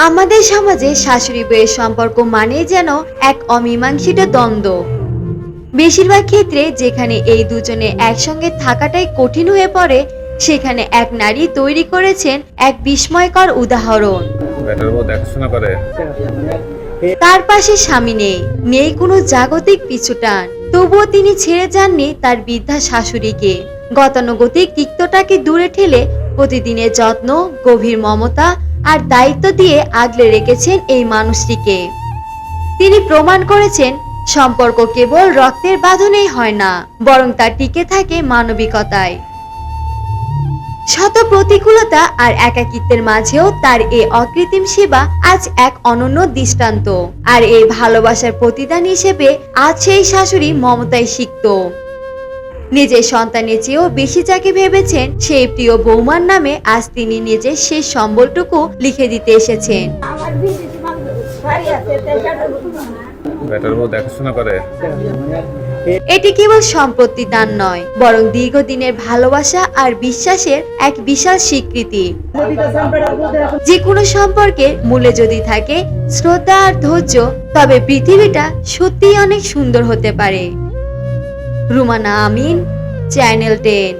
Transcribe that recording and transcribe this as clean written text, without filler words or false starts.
আমাদের সমাজে শাশুড়ি বউয়ের সম্পর্ক মানে যেন এক অমীমাংসিত দ্বন্দ্ব। বেশিরভাগ ক্ষেত্রে যেখানে এই দুজনে একসঙ্গে থাকাটাই কঠিন হয়ে পড়ে, সেখানে এক নারী তৈরি করেছেন এক বিস্ময়কর উদাহরণ। দেখাশোনা করে। তার পাশে স্বামী নেই, নেই কোনো জাগতিক পিছুটান, তবুও তিনি ছেড়ে যাননি তার বৃদ্ধা শাশুড়িকে। গতানুগতিক তিক্তটাকে দূরে ঠেলে প্রতিদিনের যত্ন, গভীর মমতা আর দায়িত্ব দিয়ে আগলে রেখেছেন এই মানুষটিকে। তিনি প্রমাণ করেছেন সম্পর্ক কেবল রক্তের বাঁধনেই হয় না, বরং তা টিকে থাকে মানবিকতায়। শত প্রতিকূলতা আর একাকিত্বের মাঝেও তার এই অকৃত্রিম সেবা আজ এক অনন্য দৃষ্টান্ত। আর এই ভালোবাসার প্রতিদান হিসেবে আজ সেই শাশুড়ি মমতায় সিক্ত। নিজের সন্তানের চেয়েও বেশি যাকে ভেবেছেন, সেই প্রিয় বৌমার নামে আজ তিনি নিজের শেষ সম্বলটুকু লিখে দিতে এসেছেন। দেখাশোনা করে। এটি কেবল সম্পত্তি দান নয়, বরং দীর্ঘদিনের ভালোবাসা আর বিশ্বাসের এক বিশাল স্বীকৃতি। যে কোনো সম্পর্কের মূলে যদি থাকে শ্রদ্ধা আর ধৈর্য, তবে পৃথিবীটা সত্যিই অনেক সুন্দর হতে পারে। রুমানা আমিন, চ্যানেল 10।